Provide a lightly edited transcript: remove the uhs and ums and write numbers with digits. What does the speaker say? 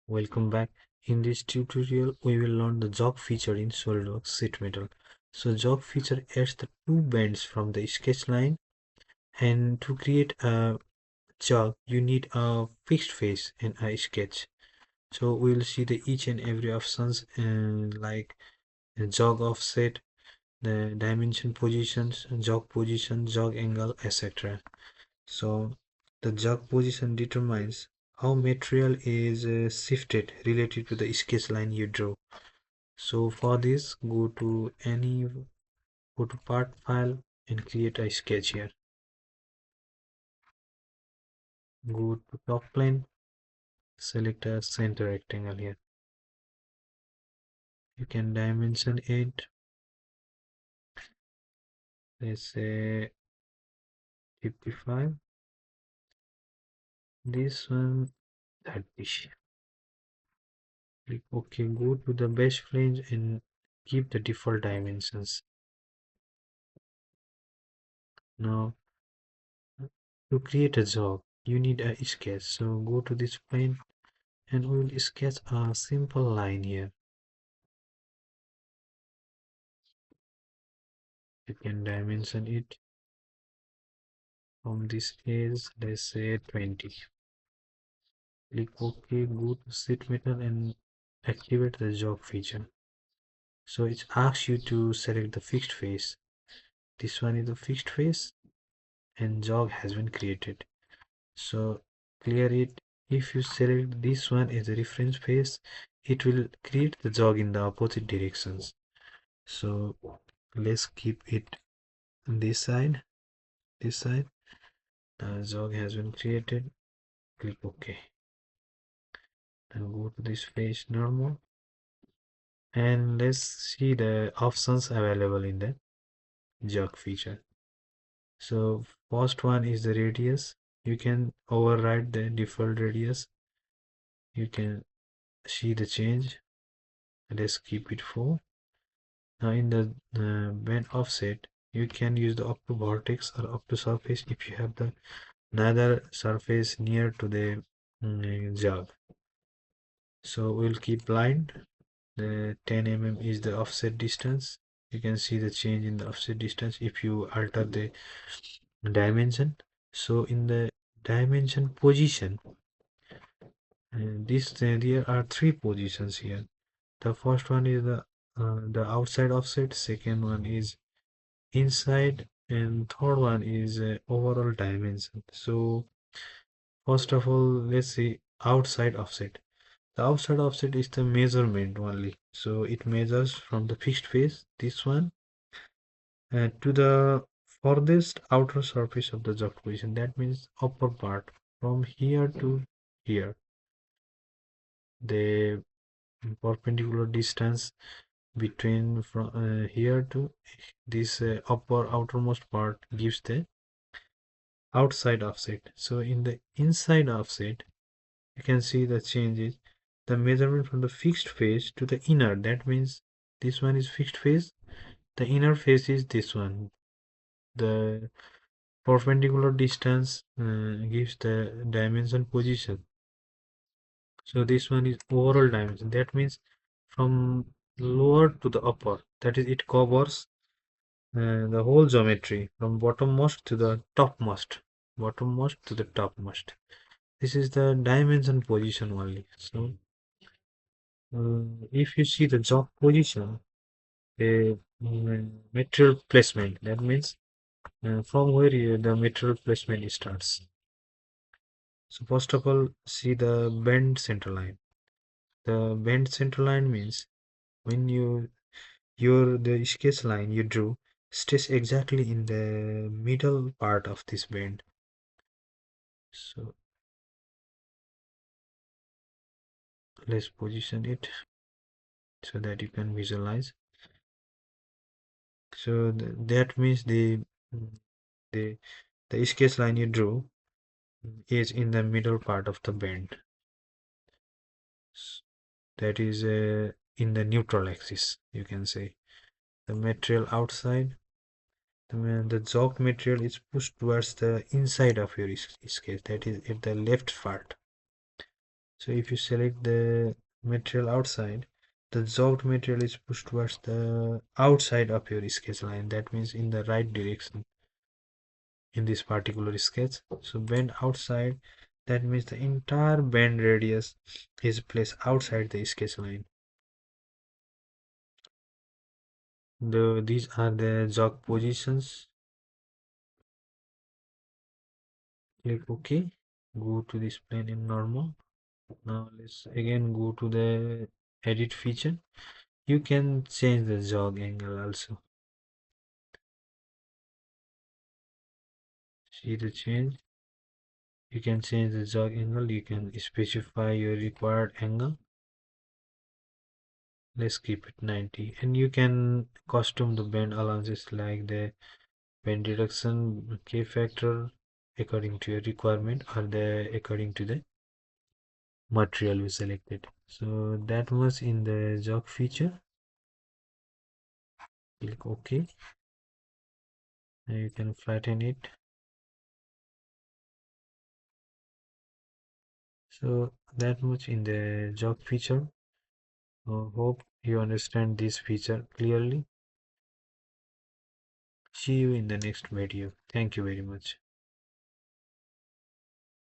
Welcome back. In this tutorial, we will learn the jog feature in SolidWorks Sheet Metal. So jog feature adds the two bends from the sketch line, and to create a jog, you need a fixed face and a sketch. So we will see the each and every options like the jog offset, the dimension positions, jog angle, etc. So the jog position determines how material is shifted related to the sketch line you draw. So for this, go to part file and create a sketch here. Go to top plane, select a center rectangle here. You can dimension it, let's say 55. This one 30. Click OK. Go to the base flange and keep the default dimensions. Now to create a jog, you need a sketch. So go to this plane and we will sketch a simple line here. You can dimension it from this edge, let's say 20. Click OK, go to Sheet Metal and activate the jog feature. So it asks you to select the fixed face. This one is the fixed face and jog has been created. So clear it. If you select this one as a reference face, it will create the jog in the opposite directions. So let's keep it on this side. The jog has been created. Click OK. And go to this face normal. And let's see the options available in the jog feature. So first one is the radius. You can override the default radius. You can see the change. Let's keep it 4. Now in the bend offset, you can use the up to vertex or up to surface if you have the neither surface near to the jog. So we'll keep blind. The 10 mm is the offset distance. You can see the change in the offset distance if you alter the dimension. So in the dimension position, there are three positions here. The first one is the outside offset, second one is inside, and third one is overall dimension. So first of all, let's see outside offset. The outside offset is the measurement only. So it measures from the fixed face, this one, to the farthest outer surface of the jog position. That means upper part from here to here. The perpendicular distance between from here to this upper outermost part gives the outside offset. So in the inside offset, you can see the changes. The measurement from the fixed face to the inner. That means this one is fixed face. The inner face is this one. The perpendicular distance gives the dimension position. So this one is overall dimension. That means from lower to the upper. That is, it covers the whole geometry from bottommost to the topmost. Bottommost to the topmost. This is the dimension position only. So if you see the jog position, the material placement. That means from where the material placement starts. So first of all, see the bend center line. The bend center line means when the sketch line you drew stays exactly in the middle part of this bend. So let's position it so that you can visualize. So that means the the sketch line you drew is in the middle part of the bend. That is in the neutral axis, you can say. The material outside, the jog material is pushed towards the inside of your sketch, that is at the left part. So if you select the material outside, the jogged material is pushed towards the outside of your sketch line. That means in the right direction in this particular sketch. So bend outside, that means the entire bend radius is placed outside the sketch line. These are the jog positions. Click OK. Go to this plane in normal. Now let's again go to the edit feature. You can change the jog angle also. See the change? You can change the jog angle. You can specify your required angle. Let's keep it 90. And you can custom the bend allowances like the bend reduction K factor according to your requirement or the according to the material you selected. So that was in the jog feature. Click OK. Now you can flatten it. So that much in the jog feature. Hope you understand this feature clearly. See you in the next video. Thank you very much.